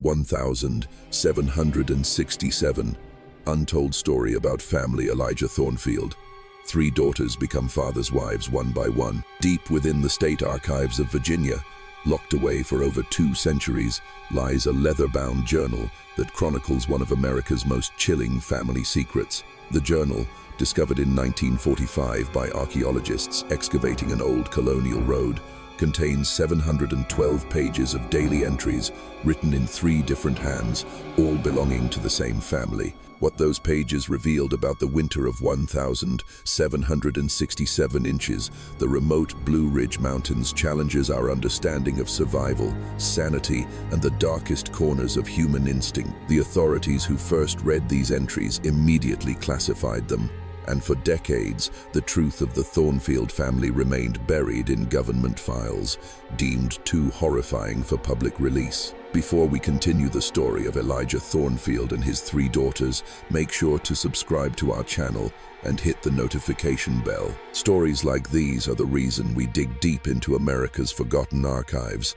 1767. Untold story about family Elijah Thornfield. Three daughters become fathers' wives one by one. Deep within the state archives of Virginia, locked away for over 2 centuries, lies a leather-bound journal that chronicles one of America's most chilling family secrets. The journal, discovered in 1945 by archaeologists excavating an old colonial road, contains 712 pages of daily entries written in 3 different hands, all belonging to the same family. What those pages revealed about the winter of 1,767 inches, the remote Blue Ridge Mountains, challenges our understanding of survival, sanity, and the darkest corners of human instinct. The authorities who first read these entries immediately classified them, and for decades, the truth of the Thornfield family remained buried in government files, deemed too horrifying for public release. Before we continue the story of Elijah Thornfield and his 3 daughters, make sure to subscribe to our channel and hit the notification bell. Stories like these are the reason we dig deep into America's forgotten archives.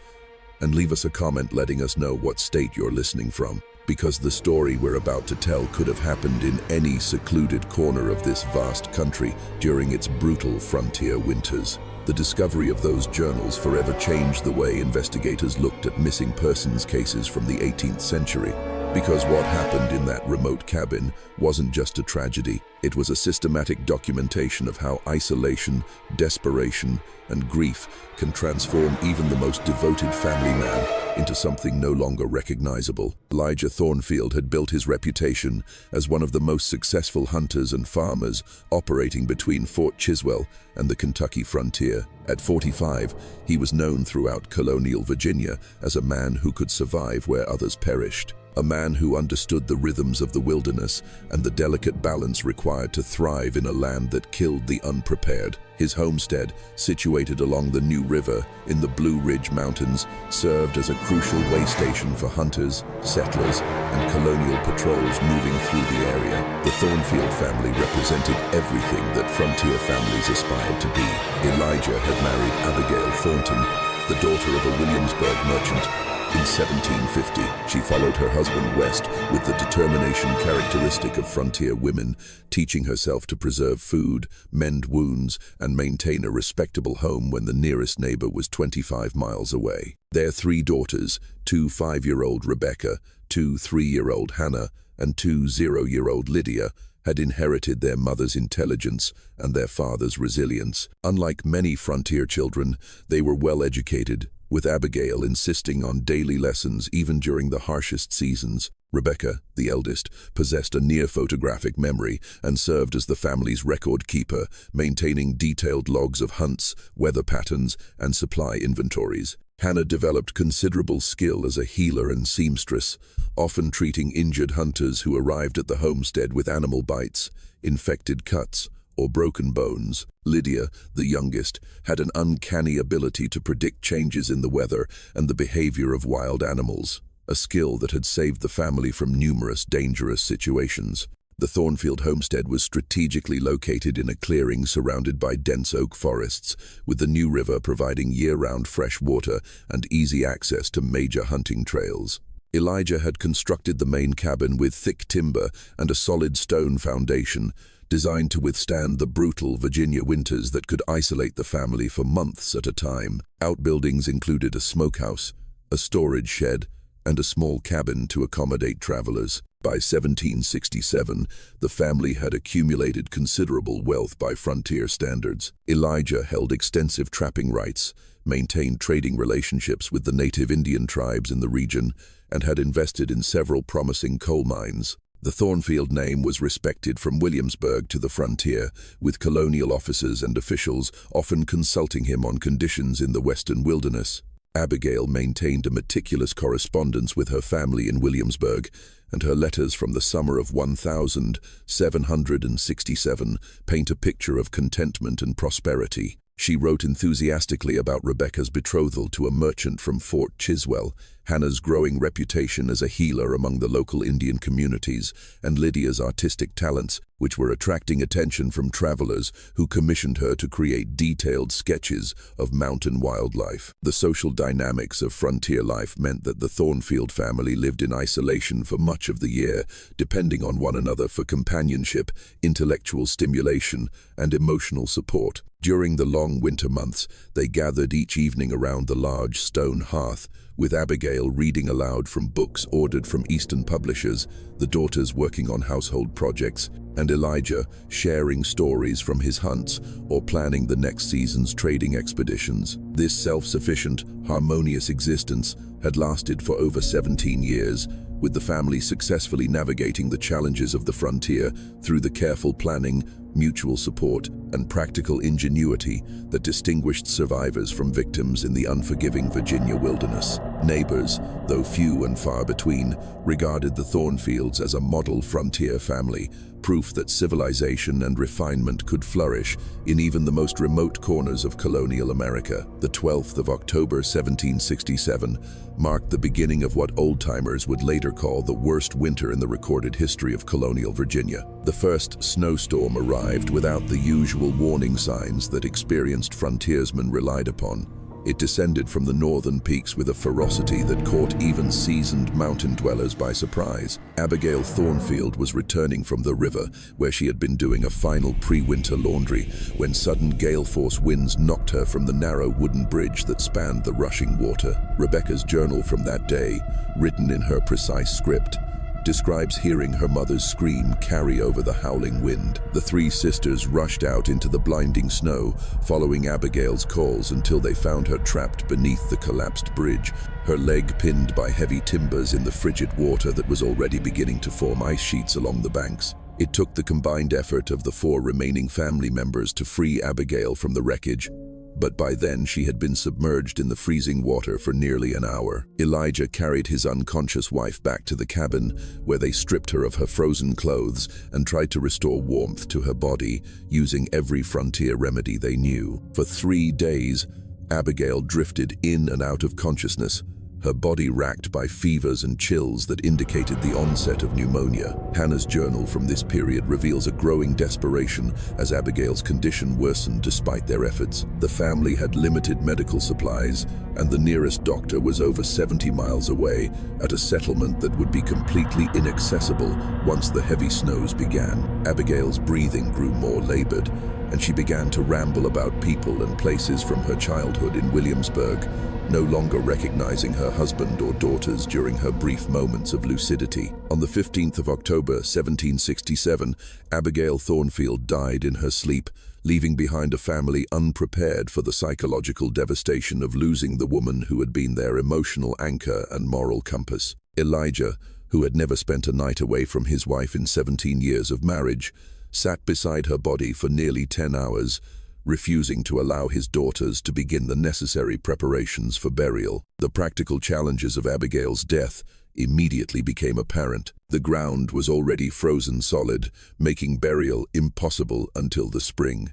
And leave us a comment letting us know what state you're listening from, because the story we're about to tell could have happened in any secluded corner of this vast country during its brutal frontier winters. The discovery of those journals forever changed the way investigators looked at missing persons cases from the 18th century. Because what happened in that remote cabin wasn't just a tragedy, it was a systematic documentation of how isolation, desperation, and grief can transform even the most devoted family man into something no longer recognizable. Elijah Thornfield had built his reputation as one of the most successful hunters and farmers operating between Fort Chiswell and the Kentucky frontier. At 45, he was known throughout colonial Virginia as a man who could survive where others perished. A man who understood the rhythms of the wilderness and the delicate balance required to thrive in a land that killed the unprepared. His homestead, situated along the New River in the Blue Ridge Mountains, served as a crucial way station for hunters, settlers, and colonial patrols moving through the area. The Thornfield family represented everything that frontier families aspired to be. Elijah had married Abigail Thornton, the daughter of a Williamsburg merchant. In 1750, she followed her husband west with the determination characteristic of frontier women, teaching herself to preserve food, mend wounds, and maintain a respectable home when the nearest neighbor was 25 miles away. Their 3 daughters, 2 5-year-old Rebecca, 2 3-year-old Hannah, and 2 0-year-old Lydia, had inherited their mother's intelligence and their father's resilience. Unlike many frontier children, they were well educated, with Abigail insisting on daily lessons even during the harshest seasons. Rebecca, the eldest, possessed a near-photographic memory and served as the family's record keeper, maintaining detailed logs of hunts, weather patterns, and supply inventories. Hannah developed considerable skill as a healer and seamstress, often treating injured hunters who arrived at the homestead with animal bites, infected cuts, or broken bones. Lydia, the youngest, had an uncanny ability to predict changes in the weather and the behavior of wild animals, a skill that had saved the family from numerous dangerous situations. The Thornfield homestead was strategically located in a clearing surrounded by dense oak forests, with the New River providing year-round fresh water and easy access to major hunting trails. Elijah had constructed the main cabin with thick timber and a solid stone foundation, designed to withstand the brutal Virginia winters that could isolate the family for months at a time. Outbuildings included a smokehouse, a storage shed, and a small cabin to accommodate travelers. By 1767, the family had accumulated considerable wealth by frontier standards. Elijah held extensive trapping rights, maintained trading relationships with the native Indian tribes in the region, and had invested in several promising coal mines. The Thornfield name was respected from Williamsburg to the frontier, with colonial officers and officials often consulting him on conditions in the western wilderness. Abigail maintained a meticulous correspondence with her family in Williamsburg, and her letters from the summer of 1767 paint a picture of contentment and prosperity. She wrote enthusiastically about Rebecca's betrothal to a merchant from Fort Chiswell, Hannah's growing reputation as a healer among the local Indian communities, and Lydia's artistic talents, which were attracting attention from travelers who commissioned her to create detailed sketches of mountain wildlife. The social dynamics of frontier life meant that the Thornfield family lived in isolation for much of the year, depending on one another for companionship, intellectual stimulation, and emotional support. During the long winter months, they gathered each evening around the large stone hearth, with Abigail reading aloud from books ordered from Eastern publishers, the daughters working on household projects, and Elijah sharing stories from his hunts or planning the next season's trading expeditions. This self-sufficient, harmonious existence had lasted for over 17 years, with the family successfully navigating the challenges of the frontier through the careful planning, mutual support, and practical ingenuity that distinguished survivors from victims in the unforgiving Virginia wilderness. Neighbors, though few and far between, regarded the Thornfields as a model frontier family, proof that civilization and refinement could flourish in even the most remote corners of colonial America. The 12th of October 1767 marked the beginning of what old-timers would later call the worst winter in the recorded history of colonial Virginia. The first snowstorm arrived without the usual warning signs that experienced frontiersmen relied upon. It descended from the northern peaks with a ferocity that caught even seasoned mountain dwellers by surprise. Abigail Thornfield was returning from the river, where she had been doing a final pre-winter laundry, when sudden gale-force winds knocked her from the narrow wooden bridge that spanned the rushing water. Rebecca's journal from that day, written in her precise script, describes hearing her mother's scream carry over the howling wind. The three sisters rushed out into the blinding snow, following Abigail's calls until they found her trapped beneath the collapsed bridge, her leg pinned by heavy timbers in the frigid water that was already beginning to form ice sheets along the banks. It took the combined effort of the four remaining family members to free Abigail from the wreckage, but by then she had been submerged in the freezing water for nearly an hour. Elijah carried his unconscious wife back to the cabin, where they stripped her of her frozen clothes and tried to restore warmth to her body, using every frontier remedy they knew. For 3 days, Abigail drifted in and out of consciousness, her body racked by fevers and chills that indicated the onset of pneumonia. Hannah's journal from this period reveals a growing desperation as Abigail's condition worsened despite their efforts. The family had limited medical supplies, and the nearest doctor was over 70 miles away at a settlement that would be completely inaccessible once the heavy snows began. Abigail's breathing grew more labored, and she began to ramble about people and places from her childhood in Williamsburg, no longer recognizing her husband or daughters during her brief moments of lucidity. On the 15th of October 1767, Abigail Thornfield died in her sleep, leaving behind a family unprepared for the psychological devastation of losing the woman who had been their emotional anchor and moral compass. Elijah, who had never spent a night away from his wife in 17 years of marriage, sat beside her body for nearly 10 hours, refusing to allow his daughters to begin the necessary preparations for burial. The practical challenges of Abigail's death immediately became apparent. The ground was already frozen solid, making burial impossible until the spring.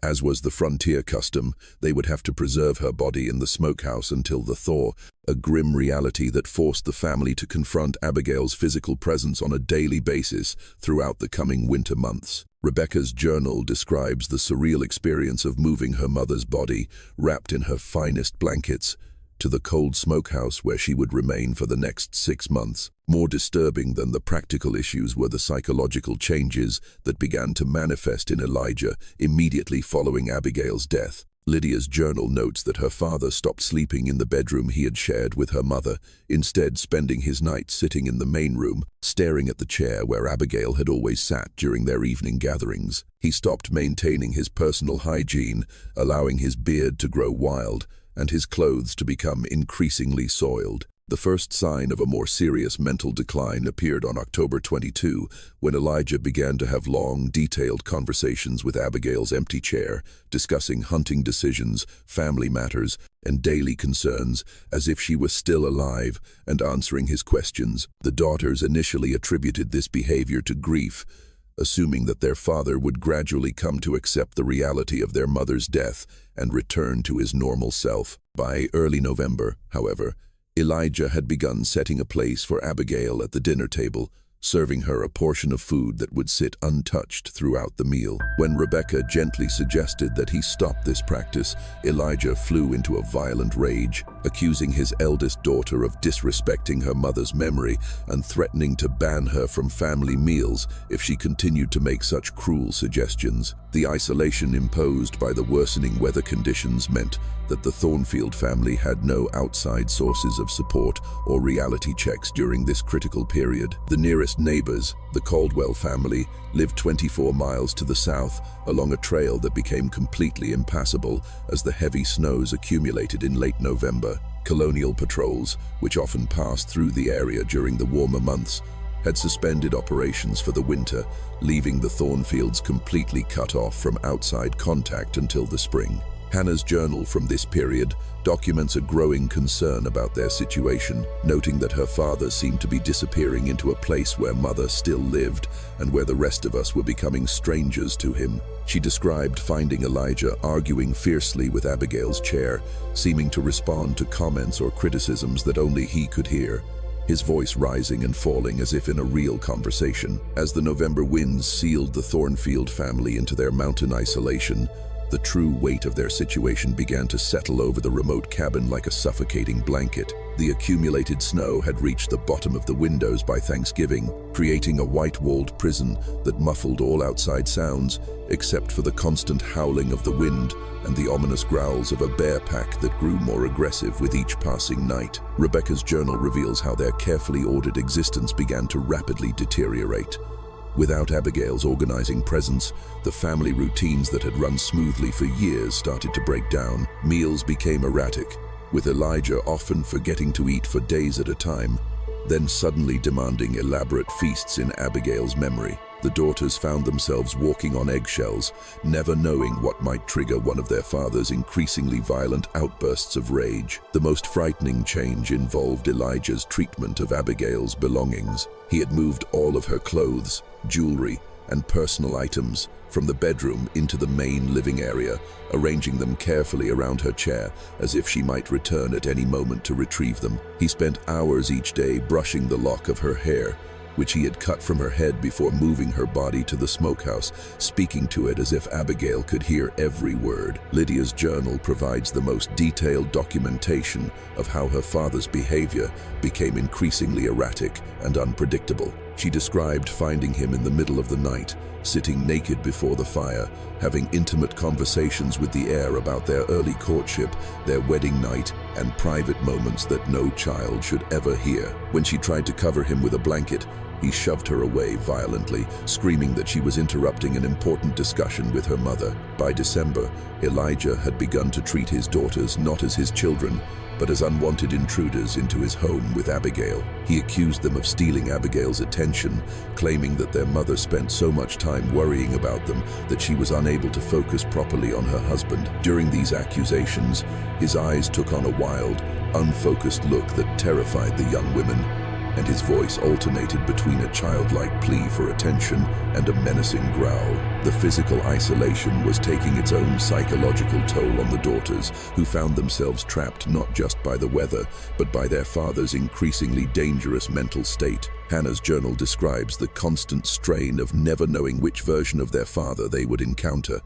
As was the frontier custom, they would have to preserve her body in the smokehouse until the thaw, a grim reality that forced the family to confront Abigail's physical presence on a daily basis throughout the coming winter months. Rebecca's journal describes the surreal experience of moving her mother's body, wrapped in her finest blankets, to the cold smokehouse where she would remain for the next 6 months. More disturbing than the practical issues were the psychological changes that began to manifest in Elijah immediately following Abigail's death. Lydia's journal notes that her father stopped sleeping in the bedroom he had shared with her mother, instead spending his nights sitting in the main room, staring at the chair where Abigail had always sat during their evening gatherings. He stopped maintaining his personal hygiene, allowing his beard to grow wild and his clothes to become increasingly soiled. The first sign of a more serious mental decline appeared on October 22, when Elijah began to have long, detailed conversations with Abigail's empty chair, discussing hunting decisions, family matters, and daily concerns, as if she was still alive and answering his questions. The daughters initially attributed this behavior to grief, assuming that their father would gradually come to accept the reality of their mother's death and return to his normal self. By early November, however, Elijah had begun setting a place for Abigail at the dinner table, serving her a portion of food that would sit untouched throughout the meal. When Rebecca gently suggested that he stop this practice, Elijah flew into a violent rage, accusing his eldest daughter of disrespecting her mother's memory and threatening to ban her from family meals if she continued to make such cruel suggestions. The isolation imposed by the worsening weather conditions meant that the Thornfield family had no outside sources of support or reality checks during this critical period. The nearest neighbors, the Caldwell family, lived 24 miles to the south along a trail that became completely impassable as the heavy snows accumulated in late November. Colonial patrols, which often passed through the area during the warmer months, had suspended operations for the winter, leaving the Thornfields completely cut off from outside contact until the spring. Hannah's journal from this period documents a growing concern about their situation, noting that her father seemed to be disappearing into a place where mother still lived and where the rest of us were becoming strangers to him. She described finding Elijah arguing fiercely with Abigail's chair, seeming to respond to comments or criticisms that only he could hear, his voice rising and falling as if in a real conversation. As the November winds sealed the Thornfield family into their mountain isolation, the true weight of their situation began to settle over the remote cabin like a suffocating blanket. The accumulated snow had reached the bottom of the windows by Thanksgiving, creating a white-walled prison that muffled all outside sounds, except for the constant howling of the wind and the ominous growls of a bear pack that grew more aggressive with each passing night. Rebecca's journal reveals how their carefully ordered existence began to rapidly deteriorate. Without Abigail's organizing presence, the family routines that had run smoothly for years started to break down. Meals became erratic, with Elijah often forgetting to eat for days at a time, then suddenly demanding elaborate feasts in Abigail's memory. The daughters found themselves walking on eggshells, never knowing what might trigger one of their father's increasingly violent outbursts of rage. The most frightening change involved Elijah's treatment of Abigail's belongings. He had moved all of her clothes, jewelry, and personal items from the bedroom into the main living area, arranging them carefully around her chair as if she might return at any moment to retrieve them. He spent hours each day brushing the lock of her hair, which he had cut from her head before moving her body to the smokehouse, speaking to it as if Abigail could hear every word. Lydia's journal provides the most detailed documentation of how her father's behavior became increasingly erratic and unpredictable. She described finding him in the middle of the night, sitting naked before the fire, having intimate conversations with the heir about their early courtship, their wedding night, and private moments that no child should ever hear. When she tried to cover him with a blanket, he shoved her away violently, screaming that she was interrupting an important discussion with her mother. By December, Elijah had begun to treat his daughters not as his children, but as unwanted intruders into his home with Abigail. He accused them of stealing Abigail's attention, claiming that their mother spent so much time worrying about them that she was unable to focus properly on her husband. During these accusations, his eyes took on a wild, unfocused look that terrified the young women, and his voice alternated between a childlike plea for attention and a menacing growl. The physical isolation was taking its own psychological toll on the daughters, who found themselves trapped not just by the weather, but by their father's increasingly dangerous mental state. Hannah's journal describes the constant strain of never knowing which version of their father they would encounter: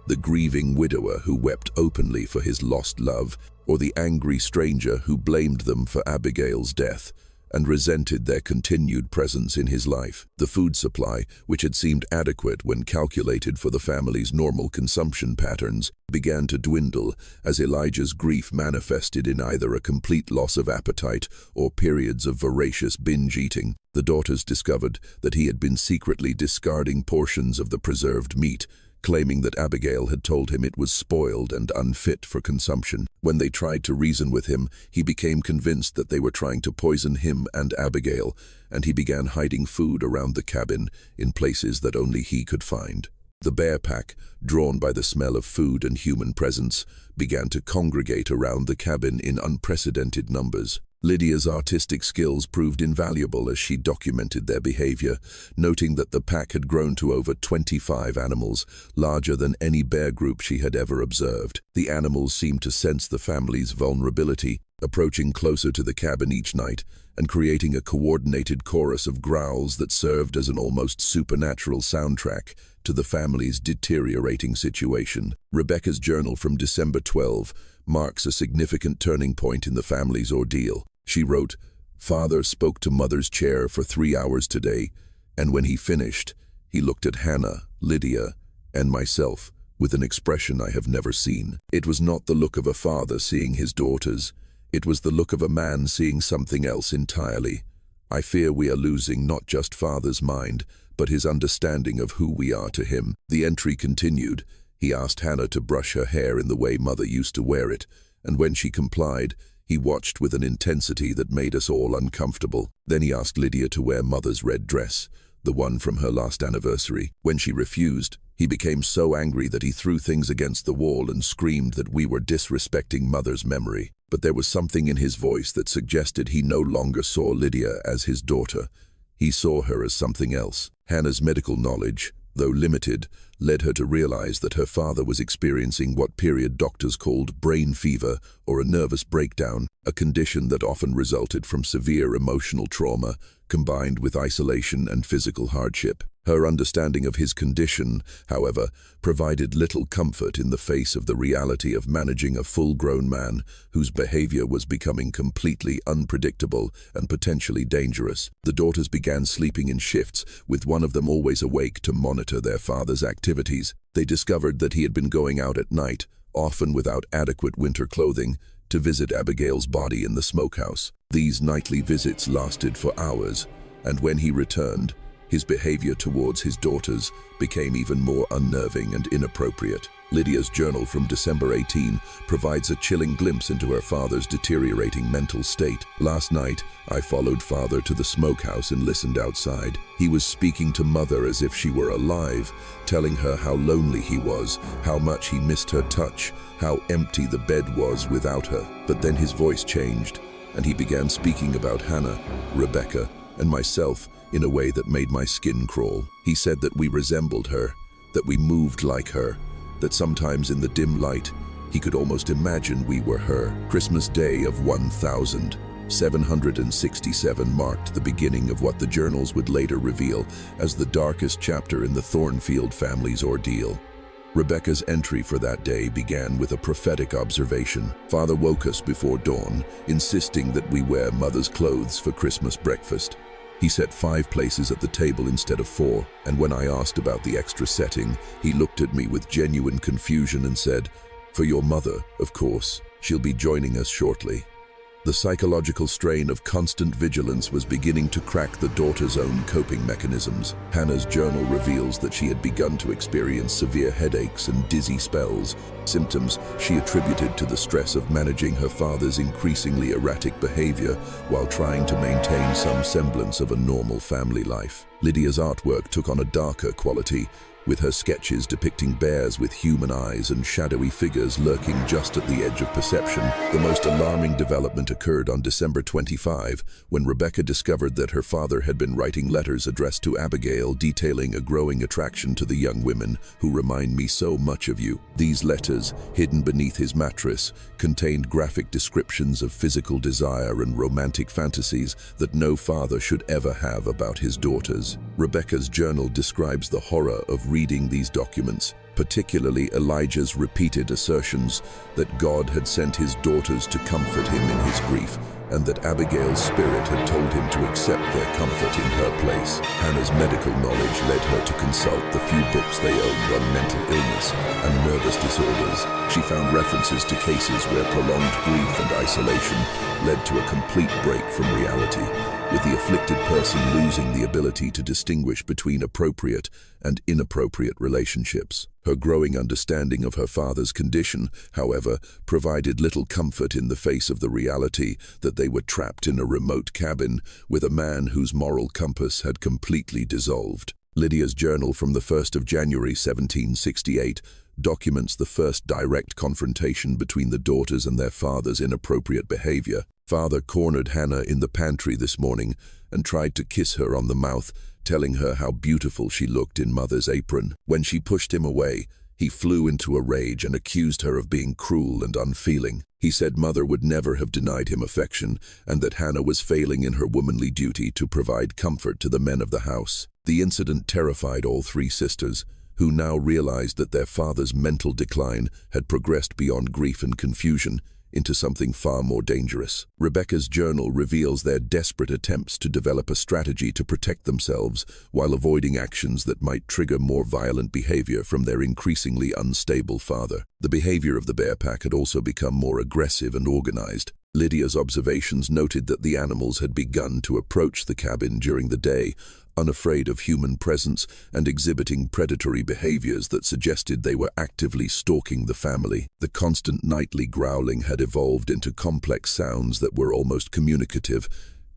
the grieving widower who wept openly for his lost love, or the angry stranger who blamed them for Abigail's death and resented their continued presence in his life. The food supply, which had seemed adequate when calculated for the family's normal consumption patterns, began to dwindle as Elijah's grief manifested in either a complete loss of appetite or periods of voracious binge eating. The daughters discovered that he had been secretly discarding portions of the preserved meat, claiming that Abigail had told him it was spoiled and unfit for consumption. When they tried to reason with him, he became convinced that they were trying to poison him and Abigail, and he began hiding food around the cabin in places that only he could find. The bear pack, drawn by the smell of food and human presence, began to congregate around the cabin in unprecedented numbers. Lydia's artistic skills proved invaluable as she documented their behavior, noting that the pack had grown to over 25 animals, larger than any bear group she had ever observed. The animals seemed to sense the family's vulnerability, approaching closer to the cabin each night and creating a coordinated chorus of growls that served as an almost supernatural soundtrack to the family's deteriorating situation. Rebecca's journal from December 12 marks a significant turning point in the family's ordeal. She wrote, "Father spoke to Mother's chair for 3 hours today, and when he finished, he looked at Hannah, Lydia, and myself with an expression I have never seen. It was not the look of a father seeing his daughters. It was the look of a man seeing something else entirely. I fear we are losing not just Father's mind, but his understanding of who we are to him." The entry continued. He asked Hannah to brush her hair in the way Mother used to wear it, and when she complied, he watched with an intensity that made us all uncomfortable. Then he asked Lydia to wear Mother's red dress, the one from her last anniversary. When she refused, he became so angry that he threw things against the wall and screamed that we were disrespecting Mother's memory. But there was something in his voice that suggested he no longer saw Lydia as his daughter. He saw her as something else. Hannah's medical knowledge, though limited, led her to realize that her father was experiencing what period doctors called brain fever or a nervous breakdown, a condition that often resulted from severe emotional trauma combined with isolation and physical hardship. Her understanding of his condition, however, provided little comfort in the face of the reality of managing a full-grown man whose behavior was becoming completely unpredictable and potentially dangerous. The daughters began sleeping in shifts, with one of them always awake to monitor their father's activities. They discovered that he had been going out at night, often without adequate winter clothing, to visit Abigail's body in the smokehouse. These nightly visits lasted for hours, and when he returned, his behavior towards his daughters became even more unnerving and inappropriate. Lydia's journal from December 18 provides a chilling glimpse into her father's deteriorating mental state. "Last night, I followed Father to the smokehouse and listened outside. He was speaking to Mother as if she were alive, telling her how lonely he was, how much he missed her touch, how empty the bed was without her. But then his voice changed, and he began speaking about Hannah, Rebecca, and myself in a way that made my skin crawl. He said that we resembled her, that we moved like her, that sometimes in the dim light, he could almost imagine we were her." Christmas Day of 1767 marked the beginning of what the journals would later reveal as the darkest chapter in the Thornfield family's ordeal. Rebecca's entry for that day began with a prophetic observation. "Father woke us before dawn, insisting that we wear Mother's clothes for Christmas breakfast. He set 5 places at the table instead of 4, and when I asked about the extra setting, he looked at me with genuine confusion and said, 'For your mother, of course. She'll be joining us shortly.'" The psychological strain of constant vigilance was beginning to crack the daughter's own coping mechanisms. Hannah's journal reveals that she had begun to experience severe headaches and dizzy spells, symptoms she attributed to the stress of managing her father's increasingly erratic behavior while trying to maintain some semblance of a normal family life. Lydia's artwork took on a darker quality, with her sketches depicting bears with human eyes and shadowy figures lurking just at the edge of perception. The most alarming development occurred on December 25, when Rebecca discovered that her father had been writing letters addressed to Abigail detailing a growing attraction to the young women who remind me so much of you. These letters, hidden beneath his mattress, contained graphic descriptions of physical desire and romantic fantasies that no father should ever have about his daughters. Rebecca's journal describes the horror of reading these documents, particularly Elijah's repeated assertions that God had sent his daughters to comfort him in his grief, and that Abigail's spirit had told him to accept their comfort in her place. Hannah's medical knowledge led her to consult the few books they owned on mental illness and nervous disorders. She found references to cases where prolonged grief and isolation led to a complete break from reality, with the afflicted person losing the ability to distinguish between appropriate and inappropriate relationships. Her growing understanding of her father's condition, however, provided little comfort in the face of the reality that they were trapped in a remote cabin with a man whose moral compass had completely dissolved. Lydia's journal from the 1st of January 1768 documents the first direct confrontation between the daughters and their father's inappropriate behavior. Father cornered Hannah in the pantry this morning and tried to kiss her on the mouth, telling her how beautiful she looked in Mother's apron. When she pushed him away, He flew into a rage and accused her of being cruel and unfeeling. He said Mother would never have denied him affection, and that Hannah was failing in her womanly duty to provide comfort to the men of the house. The incident terrified all three sisters, who now realized that their father's mental decline had progressed beyond grief and confusion into something far more dangerous. Rebecca's journal reveals their desperate attempts to develop a strategy to protect themselves while avoiding actions that might trigger more violent behavior from their increasingly unstable father. The behavior of the bear pack had also become more aggressive and organized. Lydia's observations noted that the animals had begun to approach the cabin during the day, unafraid of human presence and exhibiting predatory behaviors that suggested they were actively stalking the family. The constant nightly growling had evolved into complex sounds that were almost communicative,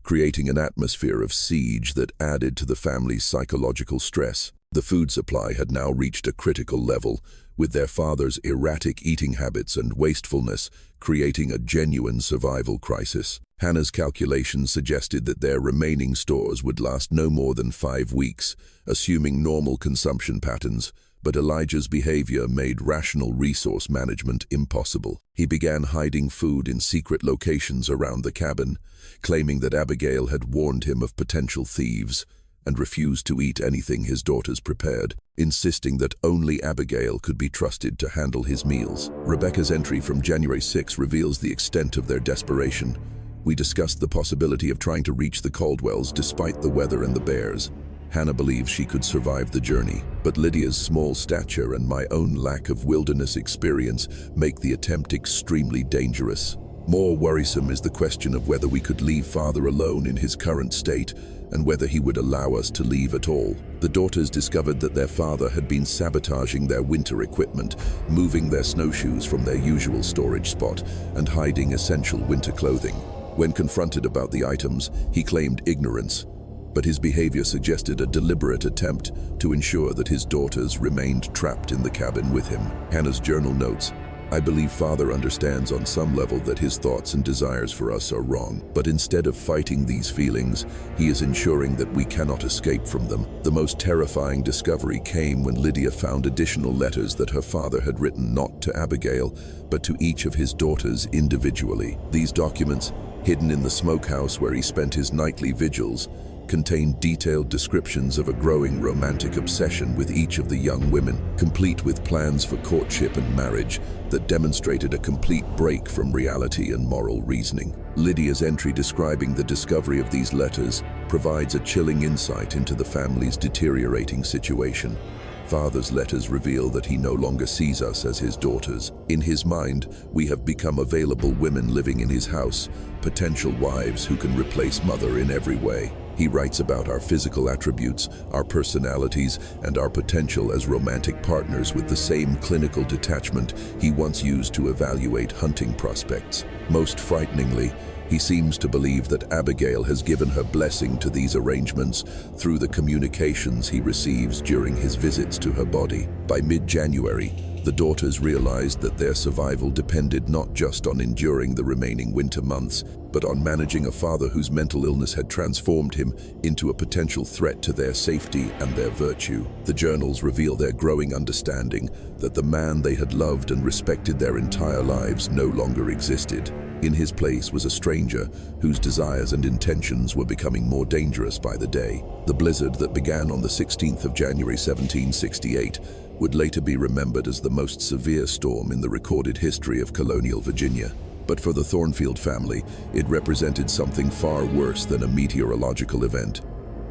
creating an atmosphere of siege that added to the family's psychological stress. The food supply had now reached a critical level, with their father's erratic eating habits and wastefulness creating a genuine survival crisis. Hannah's calculations suggested that their remaining stores would last no more than 5 weeks, assuming normal consumption patterns, but Elijah's behavior made rational resource management impossible. He began hiding food in secret locations around the cabin, claiming that Abigail had warned him of potential thieves, and refused to eat anything his daughters prepared, insisting that only Abigail could be trusted to handle his meals. Rebecca's entry from January 6 reveals the extent of their desperation. We discussed the possibility of trying to reach the Caldwells despite the weather and the bears. Hannah believes she could survive the journey, but Lydia's small stature and my own lack of wilderness experience make the attempt extremely dangerous. More worrisome is the question of whether we could leave Father alone in his current state, and whether he would allow us to leave at all. The daughters discovered that their father had been sabotaging their winter equipment, moving their snowshoes from their usual storage spot, and hiding essential winter clothing. When confronted about the items, he claimed ignorance, but his behavior suggested a deliberate attempt to ensure that his daughters remained trapped in the cabin with him. Hannah's journal notes, "I believe Father understands on some level that his thoughts and desires for us are wrong, but instead of fighting these feelings, he is ensuring that we cannot escape from them." The most terrifying discovery came when Lydia found additional letters that her father had written not to Abigail, but to each of his daughters individually. These documents, hidden in the smokehouse where he spent his nightly vigils, contained detailed descriptions of a growing romantic obsession with each of the young women, complete with plans for courtship and marriage that demonstrated a complete break from reality and moral reasoning. Lydia's entry describing the discovery of these letters provides a chilling insight into the family's deteriorating situation. Father's letters reveal that he no longer sees us as his daughters. In his mind, we have become available women living in his house, potential wives who can replace Mother in every way. He writes about our physical attributes, our personalities, and our potential as romantic partners with the same clinical detachment he once used to evaluate hunting prospects. Most frighteningly, he seems to believe that Abigail has given her blessing to these arrangements through the communications he receives during his visits to her body. By mid-January, the daughters realized that their survival depended not just on enduring the remaining winter months, but on managing a father whose mental illness had transformed him into a potential threat to their safety and their virtue. The journals reveal their growing understanding that the man they had loved and respected their entire lives no longer existed. In his place was a stranger whose desires and intentions were becoming more dangerous by the day. The blizzard that began on the 16th of January 1768 would later be remembered as the most severe storm in the recorded history of colonial Virginia. But for the Thornfield family, it represented something far worse than a meteorological event.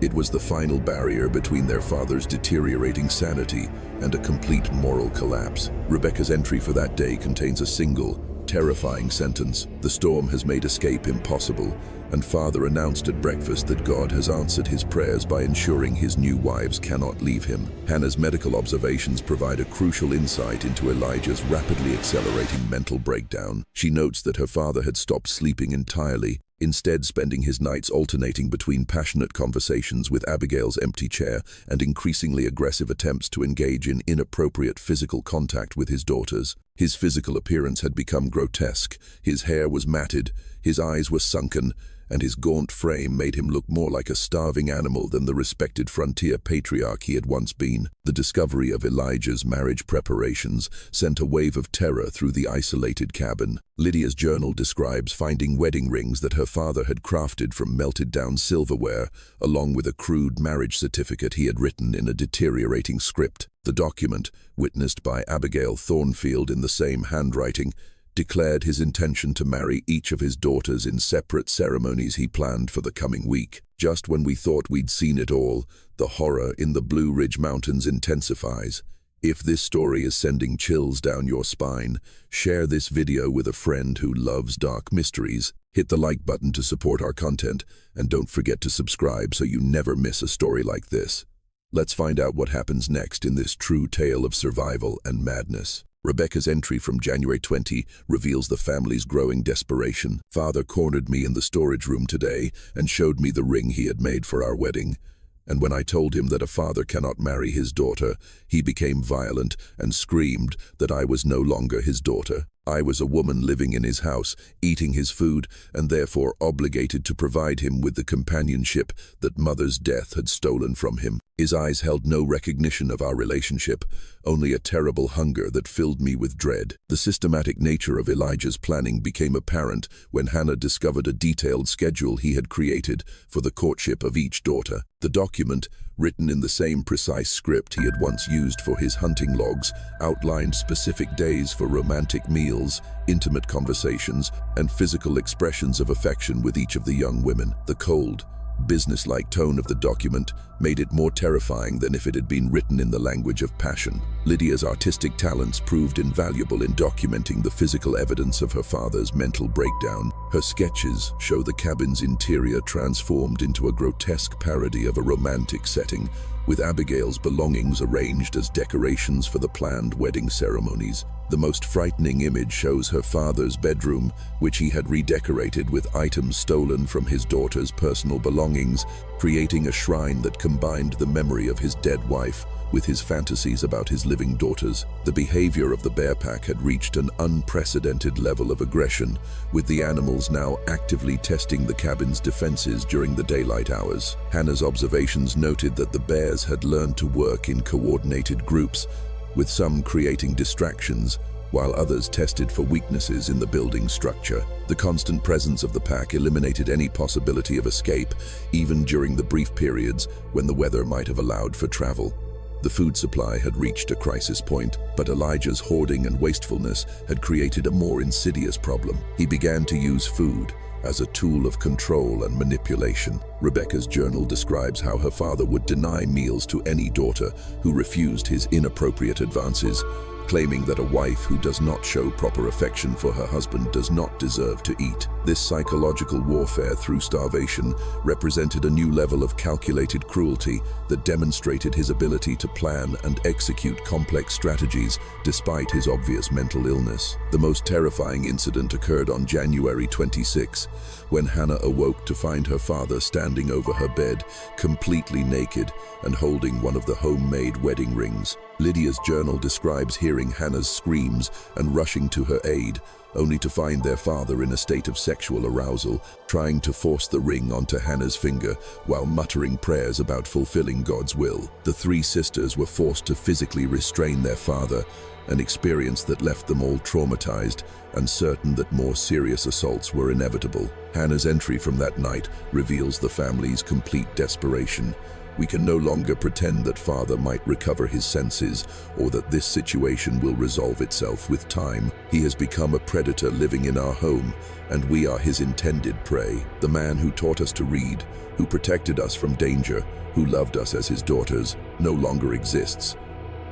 It was the final barrier between their father's deteriorating sanity and a complete moral collapse. Rebecca's entry for that day contains a single, terrifying sentence: "The storm has made escape impossible," and Father announced at breakfast that God has answered his prayers by ensuring his new wives cannot leave him. Hannah's medical observations provide a crucial insight into Elijah's rapidly accelerating mental breakdown. She notes that her father had stopped sleeping entirely, instead spending his nights alternating between passionate conversations with Abigail's empty chair and increasingly aggressive attempts to engage in inappropriate physical contact with his daughters. His physical appearance had become grotesque. His hair was matted, His eyes were sunken, and his gaunt frame made him look more like a starving animal than the respected frontier patriarch he had once been. The discovery of Elijah's marriage preparations sent a wave of terror through the isolated cabin. Lydia's journal describes finding wedding rings that her father had crafted from melted-down silverware, along with a crude marriage certificate he had written in a deteriorating script. The document, witnessed by Abigail Thornfield in the same handwriting, declared his intention to marry each of his daughters in separate ceremonies he planned for the coming week. Just when we thought we'd seen it all, the horror in the Blue Ridge Mountains intensifies. If this story is sending chills down your spine, share this video with a friend who loves dark mysteries. Hit the like button to support our content, and don't forget to subscribe so you never miss a story like this. Let's find out what happens next in this true tale of survival and madness. Rebecca's entry from January 20 reveals the family's growing desperation. Father cornered me in the storage room today and showed me the ring he had made for our wedding. And when I told him that a father cannot marry his daughter, he became violent and screamed that I was no longer his daughter. I was a woman living in his house, eating his food, and therefore obligated to provide him with the companionship that mother's death had stolen from him. His eyes held no recognition of our relationship, only a terrible hunger that filled me with dread. The systematic nature of Elijah's planning became apparent when Hannah discovered a detailed schedule he had created for the courtship of each daughter. The document, written in the same precise script he had once used for his hunting logs, outlined specific days for romantic meals, intimate conversations, and physical expressions of affection with each of the young women. The cold, businesslike tone of the document made it more terrifying than if it had been written in the language of passion. Lydia's artistic talents proved invaluable in documenting the physical evidence of her father's mental breakdown. Her sketches show the cabin's interior transformed into a grotesque parody of a romantic setting, with Abigail's belongings arranged as decorations for the planned wedding ceremonies. The most frightening image shows her father's bedroom, which he had redecorated with items stolen from his daughter's personal belongings, creating a shrine that combined the memory of his dead wife with his fantasies about his living daughters. The behavior of the bear pack had reached an unprecedented level of aggression, with the animals now actively testing the cabin's defenses during the daylight hours. Hannah's observations noted that the bears had learned to work in coordinated groups, with some creating distractions, while others tested for weaknesses in the building structure. The constant presence of the pack eliminated any possibility of escape, even during the brief periods when the weather might have allowed for travel. The food supply had reached a crisis point, but Elijah's hoarding and wastefulness had created a more insidious problem. He began to use food as a tool of control and manipulation. Rebecca's journal describes how her father would deny meals to any daughter who refused his inappropriate advances, claiming that a wife who does not show proper affection for her husband does not deserve to eat. This psychological warfare through starvation represented a new level of calculated cruelty that demonstrated his ability to plan and execute complex strategies despite his obvious mental illness. The most terrifying incident occurred on January 26, when Hannah awoke to find her father standing over her bed, completely naked and holding one of the homemade wedding rings. Lydia's journal describes hearing Hannah's screams and rushing to her aid, only to find their father in a state of sexual arousal, trying to force the ring onto Hannah's finger while muttering prayers about fulfilling God's will. The three sisters were forced to physically restrain their father, an experience that left them all traumatized and certain that more serious assaults were inevitable. Hannah's entry from that night reveals the family's complete desperation. We can no longer pretend that father might recover his senses or that this situation will resolve itself with time. He has become a predator living in our home, and we are his intended prey. The man who taught us to read, who protected us from danger, who loved us as his daughters, no longer exists.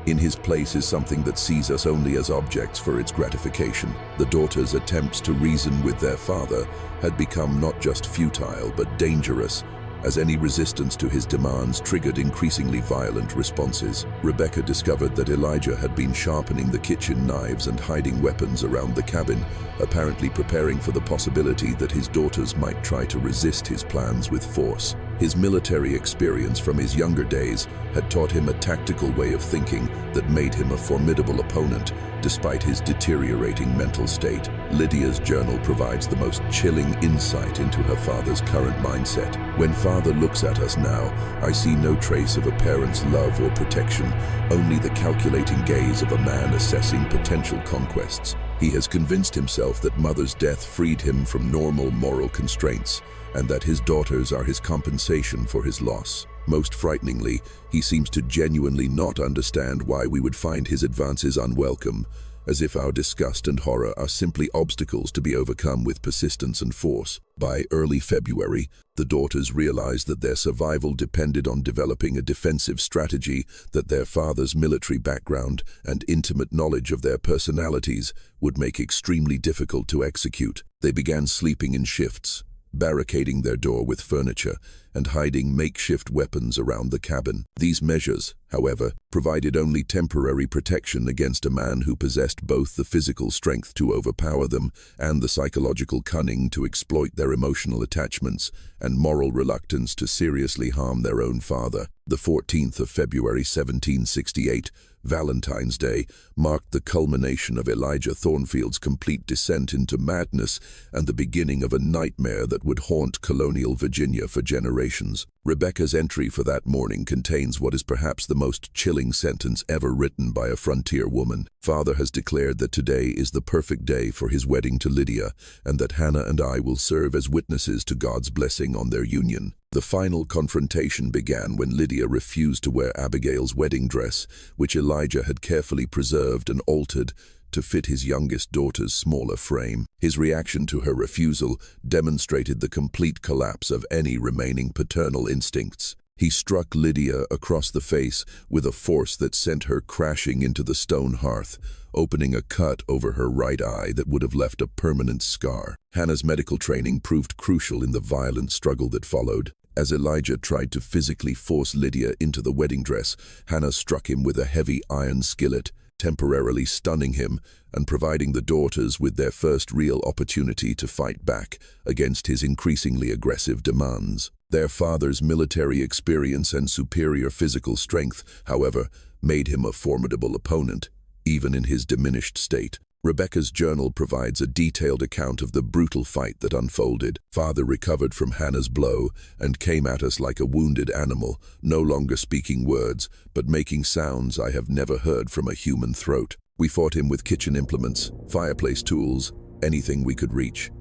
In his place is something that sees us only as objects for its gratification. The daughters' attempts to reason with their father had become not just futile but dangerous, as any resistance to his demands triggered increasingly violent responses. Rebecca discovered that Elijah had been sharpening the kitchen knives and hiding weapons around the cabin, apparently preparing for the possibility that his daughters might try to resist his plans with force. His military experience from his younger days had taught him a tactical way of thinking that made him a formidable opponent, despite his deteriorating mental state. Lydia's journal provides the most chilling insight into her father's current mindset. When father looks at us now, I see no trace of a parent's love or protection, only the calculating gaze of a man assessing potential conquests. He has convinced himself that mother's death freed him from normal moral constraints, and that his daughters are his compensation for his loss. Most frighteningly, he seems to genuinely not understand why we would find his advances unwelcome, as if our disgust and horror are simply obstacles to be overcome with persistence and force. By early February, the daughters realized that their survival depended on developing a defensive strategy that their father's military background and intimate knowledge of their personalities would make extremely difficult to execute. They began sleeping in shifts, barricading their door with furniture, and hiding makeshift weapons around the cabin. These measures, however, provided only temporary protection against a man who possessed both the physical strength to overpower them and the psychological cunning to exploit their emotional attachments and moral reluctance to seriously harm their own father. The 14th of February 1768, Valentine's Day, marked the culmination of Elijah Thornfield's complete descent into madness and the beginning of a nightmare that would haunt colonial Virginia for generations. Rebecca's entry for that morning contains what is perhaps the most chilling sentence ever written by a frontier woman. Father has declared that today is the perfect day for his wedding to Lydia, and that Hannah and I will serve as witnesses to God's blessing on their union. The final confrontation began when Lydia refused to wear Abigail's wedding dress, which Elijah had carefully preserved and altered to fit his youngest daughter's smaller frame. His reaction to her refusal demonstrated the complete collapse of any remaining paternal instincts. He struck Lydia across the face with a force that sent her crashing into the stone hearth, opening a cut over her right eye that would have left a permanent scar. Hannah's medical training proved crucial in the violent struggle that followed. As Elijah tried to physically force Lydia into the wedding dress, Hannah struck him with a heavy iron skillet, temporarily stunning him and providing the daughters with their first real opportunity to fight back against his increasingly aggressive demands. Their father's military experience and superior physical strength, however, made him a formidable opponent, even in his diminished state. Rebecca's journal provides a detailed account of the brutal fight that unfolded. Father recovered from Hannah's blow and came at us like a wounded animal, no longer speaking words, but making sounds I have never heard from a human throat. We fought him with kitchen implements, fireplace tools, anything we could reach.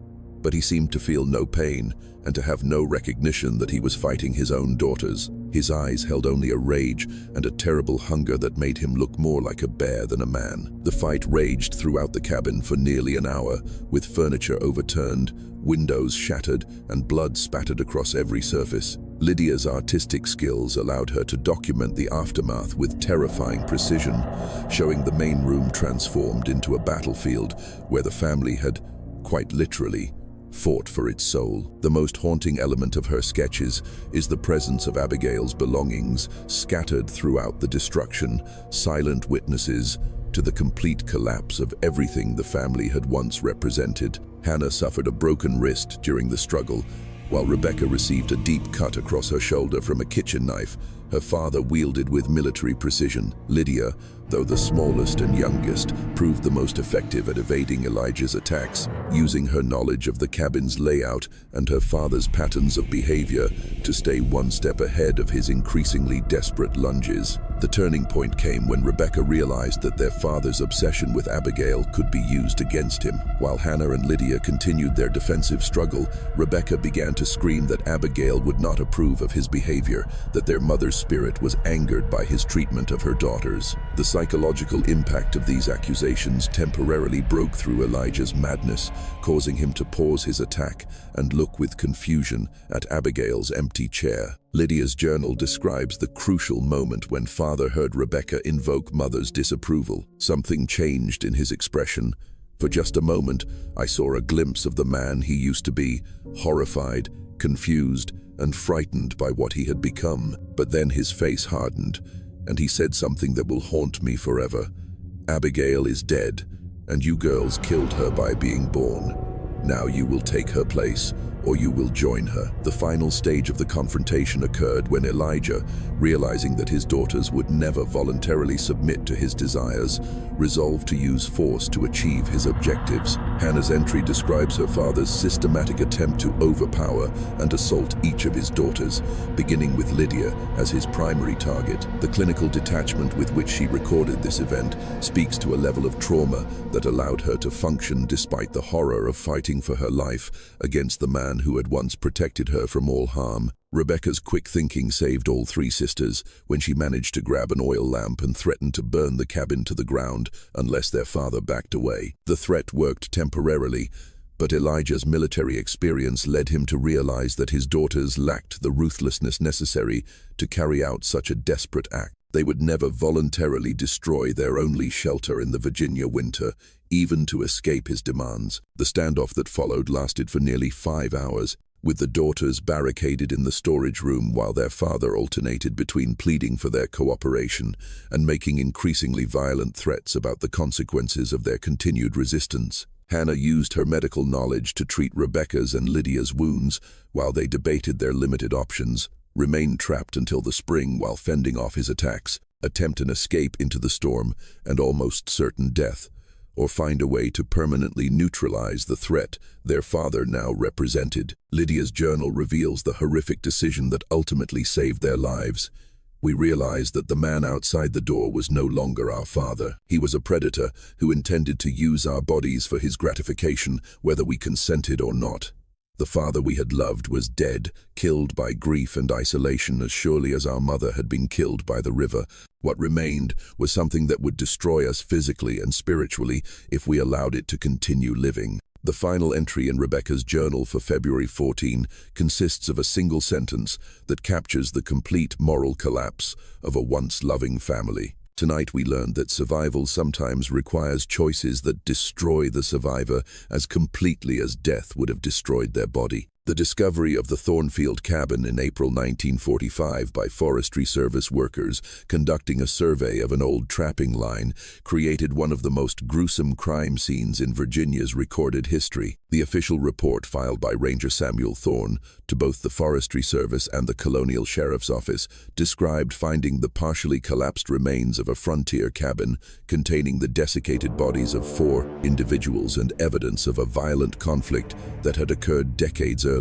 But he seemed to feel no pain and to have no recognition that he was fighting his own daughters. His eyes held only a rage and a terrible hunger that made him look more like a bear than a man. The fight raged throughout the cabin for nearly an hour, with furniture overturned, windows shattered, and blood spattered across every surface. Lydia's artistic skills allowed her to document the aftermath with terrifying precision, showing the main room transformed into a battlefield where the family had, quite literally, fought for its soul. The most haunting element of her sketches is the presence of Abigail's belongings scattered throughout the destruction, silent witnesses to the complete collapse of everything the family had once represented. Hannah suffered a broken wrist during the struggle, while Rebecca received a deep cut across her shoulder from a kitchen knife her father wielded with military precision. Lydia, though the smallest and youngest, proved the most effective at evading Elijah's attacks, using her knowledge of the cabin's layout and her father's patterns of behavior to stay one step ahead of his increasingly desperate lunges. The turning point came when Rebecca realized that their father's obsession with Abigail could be used against him. While Hannah and Lydia continued their defensive struggle, Rebecca began to scream that Abigail would not approve of his behavior, that their mother's spirit was angered by his treatment of her daughters. The psychological impact of these accusations temporarily broke through Elijah's madness, causing him to pause his attack and look with confusion at Abigail's empty chair. Lydia's journal describes the crucial moment when father heard Rebecca invoke mother's disapproval. Something changed in his expression. For just a moment, I saw a glimpse of the man he used to be, horrified, confused, and frightened by what he had become. But then his face hardened, and he said something that will haunt me forever. Abigail is dead, and you girls killed her by being born. Now you will take her place, or you will join her. The final stage of the confrontation occurred when Elijah, realizing that his daughters would never voluntarily submit to his desires, resolved to use force to achieve his objectives. Hannah's entry describes her father's systematic attempt to overpower and assault each of his daughters, beginning with Lydia as his primary target. The clinical detachment with which she recorded this event speaks to a level of trauma that allowed her to function despite the horror of fighting for her life against the man who had once protected her from all harm. Rebecca's quick thinking saved all three sisters when she managed to grab an oil lamp and threatened to burn the cabin to the ground unless their father backed away. The threat worked temporarily, but Elijah's military experience led him to realize that his daughters lacked the ruthlessness necessary to carry out such a desperate act. They would never voluntarily destroy their only shelter in the Virginia winter, even to escape his demands. The standoff that followed lasted for nearly 5 hours, with the daughters barricaded in the storage room while their father alternated between pleading for their cooperation and making increasingly violent threats about the consequences of their continued resistance. Hannah used her medical knowledge to treat Rebecca's and Lydia's wounds while they debated their limited options, remained trapped until the spring while fending off his attacks, attempt an escape into the storm and almost certain death, or find a way to permanently neutralize the threat their father now represented. Lydia's journal reveals the horrific decision that ultimately saved their lives. We realized that the man outside the door was no longer our father. He was a predator who intended to use our bodies for his gratification, whether we consented or not. The father we had loved was dead, killed by grief and isolation as surely as our mother had been killed by the river. What remained was something that would destroy us physically and spiritually if we allowed it to continue living. The final entry in Rebecca's journal for February 14 consists of a single sentence that captures the complete moral collapse of a once loving family. Tonight we learned that survival sometimes requires choices that destroy the survivor as completely as death would have destroyed their body. The discovery of the Thornfield cabin in April 1945 by Forestry Service workers conducting a survey of an old trapping line created one of the most gruesome crime scenes in Virginia's recorded history. The official report filed by Ranger Samuel Thorne to both the Forestry Service and the Colonial Sheriff's Office described finding the partially collapsed remains of a frontier cabin containing the desiccated bodies of 4 individuals and evidence of a violent conflict that had occurred decades earlier.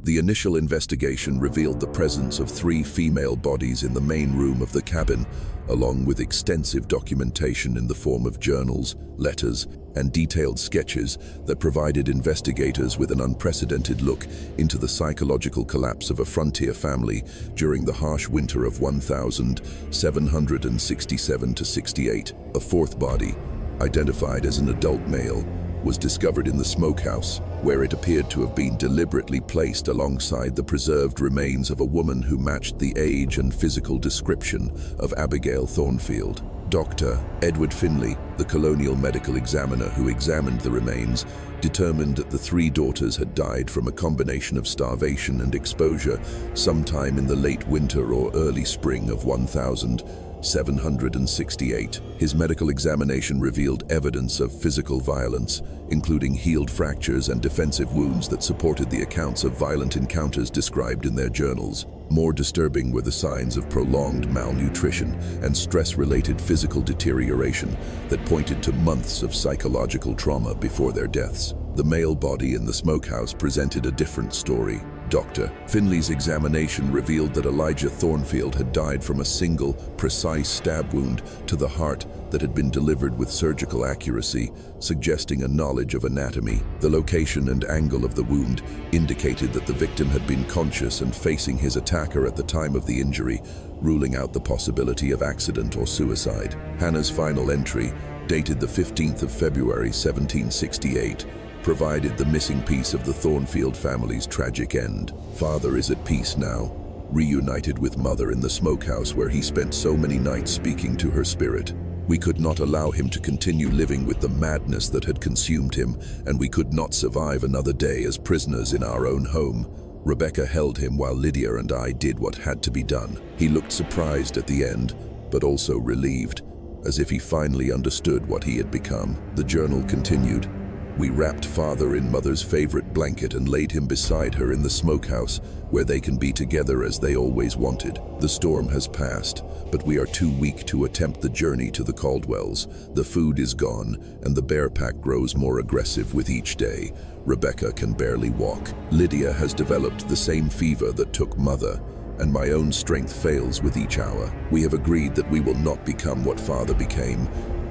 The initial investigation revealed the presence of 3 female bodies in the main room of the cabin, along with extensive documentation in the form of journals, letters, and detailed sketches that provided investigators with an unprecedented look into the psychological collapse of a frontier family during the harsh winter of 1767–68. A 4th body, identified as an adult male, was discovered in the smokehouse, where it appeared to have been deliberately placed alongside the preserved remains of a woman who matched the age and physical description of Abigail Thornfield. Dr. Edward Finley, the colonial medical examiner who examined the remains, determined that the 3 daughters had died from a combination of starvation and exposure sometime in the late winter or early spring of 1768. His medical examination revealed evidence of physical violence, including healed fractures and defensive wounds that supported the accounts of violent encounters described in their journals. More disturbing were the signs of prolonged malnutrition and stress-related physical deterioration that pointed to months of psychological trauma before their deaths. The male body in the smokehouse presented a different story. Dr. Finley's examination revealed that Elijah Thornfield had died from a single, precise stab wound to the heart that had been delivered with surgical accuracy, suggesting a knowledge of anatomy. The location and angle of the wound indicated that the victim had been conscious and facing his attacker at the time of the injury, ruling out the possibility of accident or suicide. Hannah's final entry, dated the 15th of February 1768, provided the missing piece of the Thornfield family's tragic end. Father is at peace now, reunited with mother in the smokehouse where he spent so many nights speaking to her spirit. We could not allow him to continue living with the madness that had consumed him, and we could not survive another day as prisoners in our own home. Rebecca held him while Lydia and I did what had to be done. He looked surprised at the end, but also relieved, as if he finally understood what he had become. The journal continued. We wrapped father in mother's favorite blanket and laid him beside her in the smokehouse, where they can be together as they always wanted. The storm has passed, but we are too weak to attempt the journey to the Caldwells. The food is gone, and the bear pack grows more aggressive with each day. Rebecca can barely walk. Lydia has developed the same fever that took mother, and my own strength fails with each hour. We have agreed that we will not become what father became.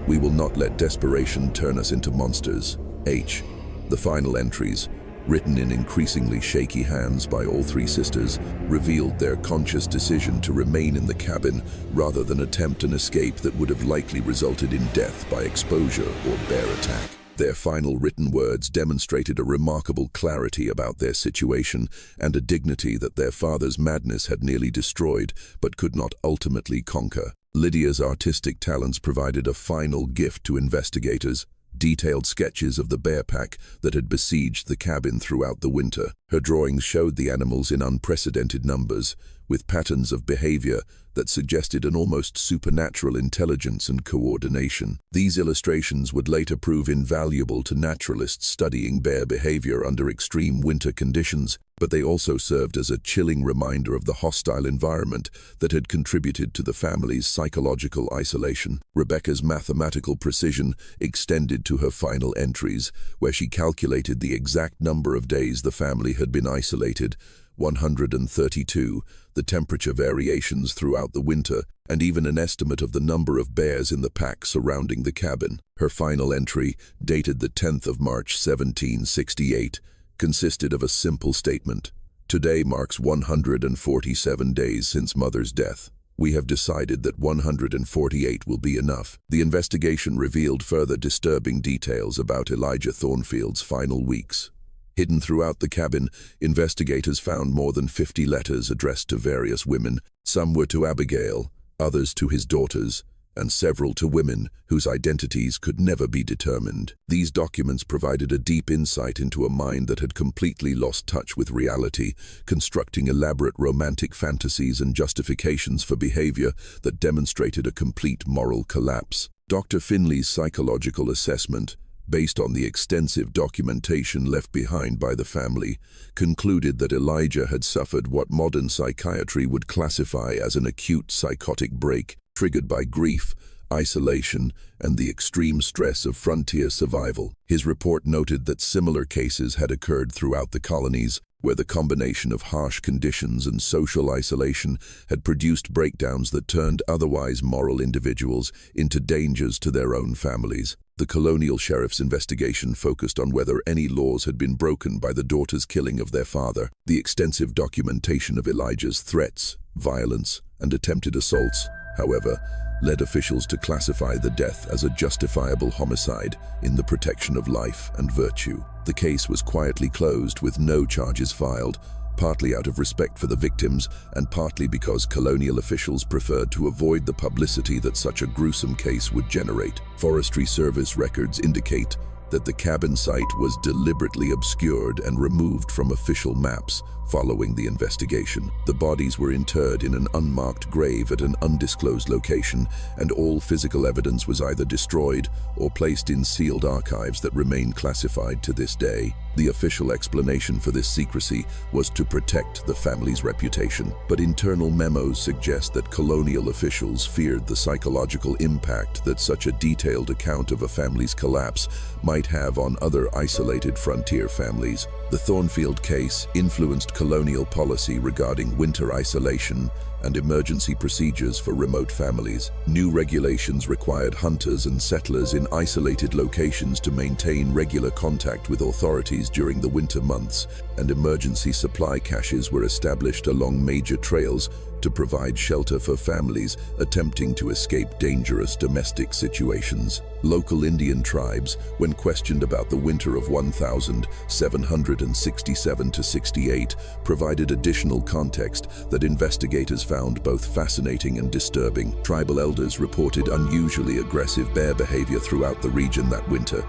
We will not let desperation turn us into monsters. H. The final entries, written in increasingly shaky hands by all three sisters, revealed their conscious decision to remain in the cabin rather than attempt an escape that would have likely resulted in death by exposure or bear attack. Their final written words demonstrated a remarkable clarity about their situation and a dignity that their father's madness had nearly destroyed but could not ultimately conquer. Lydia's artistic talents provided a final gift to investigators: detailed sketches of the bear pack that had besieged the cabin throughout the winter. Her drawings showed the animals in unprecedented numbers, with patterns of behavior that suggested an almost supernatural intelligence and coordination. These illustrations would later prove invaluable to naturalists studying bear behavior under extreme winter conditions, but they also served as a chilling reminder of the hostile environment that had contributed to the family's psychological isolation. Rebecca's mathematical precision extended to her final entries, where she calculated the exact number of days the family had been isolated: 132, the temperature variations throughout the winter, and even an estimate of the number of bears in the pack surrounding the cabin. Her final entry, dated the 10th of March 1768, consisted of a simple statement: "Today marks 147 days since Mother's death. We have decided that 148 will be enough." The investigation revealed further disturbing details about Elijah Thornfield's final weeks. Hidden throughout the cabin, investigators found more than 50 letters addressed to various women. Some were to Abigail, others to his daughters, and several to women whose identities could never be determined. These documents provided a deep insight into a mind that had completely lost touch with reality, constructing elaborate romantic fantasies and justifications for behavior that demonstrated a complete moral collapse. Dr. Finley's psychological assessment, based on the extensive documentation left behind by the family, concluded that Elijah had suffered what modern psychiatry would classify as an acute psychotic break, triggered by grief, isolation, and the extreme stress of frontier survival. His report noted that similar cases had occurred throughout the colonies, where the combination of harsh conditions and social isolation had produced breakdowns that turned otherwise moral individuals into dangers to their own families. The colonial sheriff's investigation focused on whether any laws had been broken by the daughters' killing of their father. The extensive documentation of Elijah's threats, violence, and attempted assaults, however, led officials to classify the death as a justifiable homicide in the protection of life and virtue. The case was quietly closed with no charges filed, partly out of respect for the victims and partly because colonial officials preferred to avoid the publicity that such a gruesome case would generate. Forestry Service records indicate that the cabin site was deliberately obscured and removed from official maps following the investigation. The bodies were interred in an unmarked grave at an undisclosed location, and all physical evidence was either destroyed or placed in sealed archives that remain classified to this day. The official explanation for this secrecy was to protect the family's reputation, but internal memos suggest that colonial officials feared the psychological impact that such a detailed account of a family's collapse might have on other isolated frontier families. The Thornfield case influenced colonial policy regarding winter isolation and emergency procedures for remote families. New regulations required hunters and settlers in isolated locations to maintain regular contact with authorities during the winter months, and emergency supply caches were established along major trails to provide shelter for families attempting to escape dangerous domestic situations. Local Indian tribes, when questioned about the winter of 1767–68, provided additional context that investigators found both fascinating and disturbing. Tribal elders reported unusually aggressive bear behavior throughout the region that winter,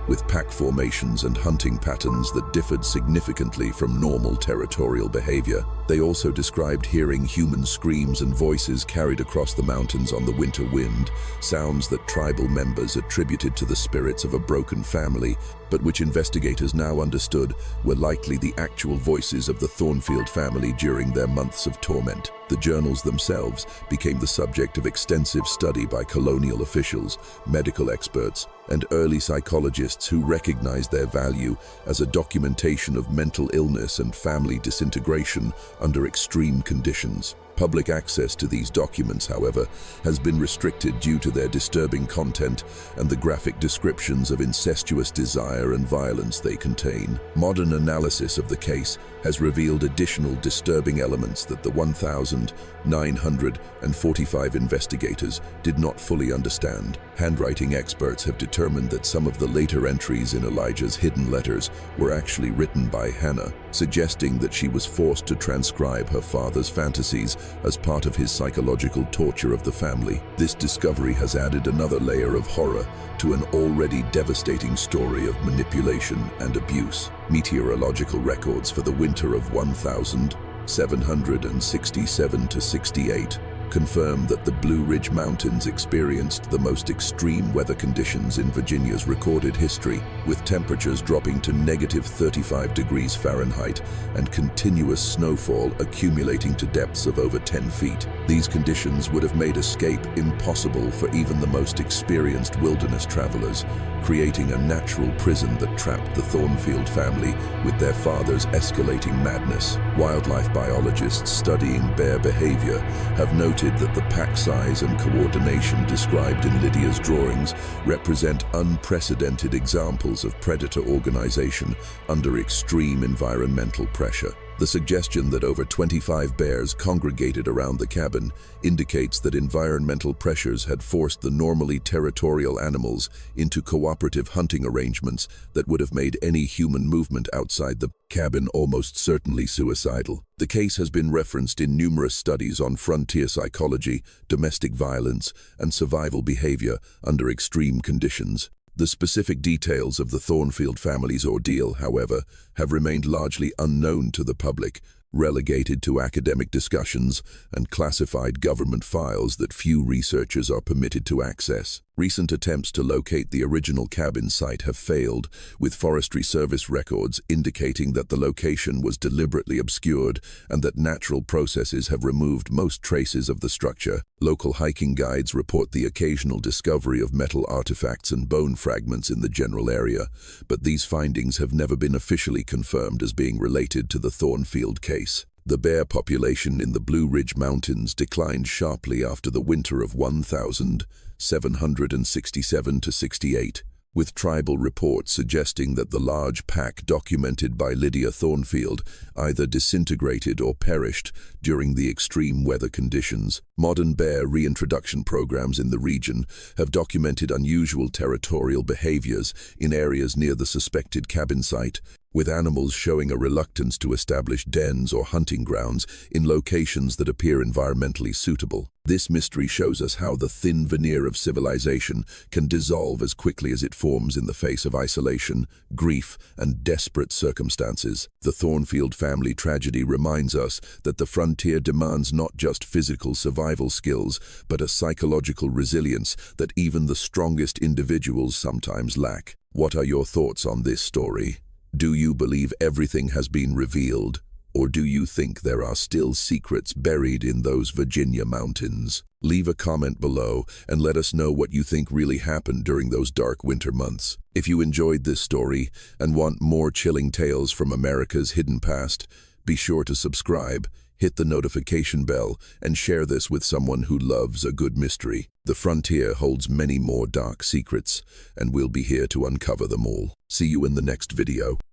with pack formations and hunting patterns that differed significantly from normal territorial behavior. They also described hearing human screams and voices carried across the mountains on the winter wind, sounds that tribal members attributed to the spirits of a broken family but which investigators now understood were likely the actual voices of the Thornfield family during their months of torment. The journals themselves became the subject of extensive study by colonial officials, medical experts, and early psychologists who recognized their value as a documentation of mental illness and family disintegration under extreme conditions. Public access to these documents, however, has been restricted due to their disturbing content and the graphic descriptions of incestuous desire and violence they contain. Modern analysis of the case has revealed additional disturbing elements that the 1,945 investigators did not fully understand. Handwriting experts have determined that some of the later entries in Elijah's hidden letters were actually written by Hannah, suggesting that she was forced to transcribe her father's fantasies as part of his psychological torture of the family. This discovery has added another layer of horror to an already devastating story of manipulation and abuse. Meteorological records for the winter of 1767–68 confirm that the Blue Ridge Mountains experienced the most extreme weather conditions in Virginia's recorded history, with temperatures dropping to -35°F and continuous snowfall accumulating to depths of over 10 feet. These conditions would have made escape impossible for even the most experienced wilderness travelers, creating a natural prison that trapped the Thornfield family with their father's escalating madness. Wildlife biologists studying bear behavior have noted that the pack size and coordination described in Lydia's drawings represent unprecedented examples of predator organization under extreme environmental pressure. The suggestion that over 25 bears congregated around the cabin indicates that environmental pressures had forced the normally territorial animals into cooperative hunting arrangements that would have made any human movement outside the cabin almost certainly suicidal. The case has been referenced in numerous studies on frontier psychology, domestic violence, and survival behavior under extreme conditions. The specific details of the Thornfield family's ordeal, however, have remained largely unknown to the public, relegated to academic discussions and classified government files that few researchers are permitted to access. Recent attempts to locate the original cabin site have failed, with Forestry Service records indicating that the location was deliberately obscured and that natural processes have removed most traces of the structure. Local hiking guides report the occasional discovery of metal artifacts and bone fragments in the general area, but these findings have never been officially confirmed as being related to the Thornfield case. The bear population in the Blue Ridge Mountains declined sharply after the winter of 1767–68, with tribal reports suggesting that the large pack documented by Lydia Thornfield either disintegrated or perished during the extreme weather conditions. Modern bear reintroduction programs in the region have documented unusual territorial behaviors in areas near the suspected cabin site, with animals showing a reluctance to establish dens or hunting grounds in locations that appear environmentally suitable. This mystery shows us how the thin veneer of civilization can dissolve as quickly as it forms in the face of isolation, grief, and desperate circumstances. The Thornfield family tragedy reminds us that the frontier demands not just physical survival skills, but a psychological resilience that even the strongest individuals sometimes lack. What are your thoughts on this story? Do you believe everything has been revealed, or do you think there are still secrets buried in those Virginia mountains? Leave a comment below and let us know what you think really happened during those dark winter months. If you enjoyed this story and want more chilling tales from America's hidden past, be sure to subscribe, hit the notification bell, and share this with someone who loves a good mystery. The frontier holds many more dark secrets, and we'll be here to uncover them all. See you in the next video.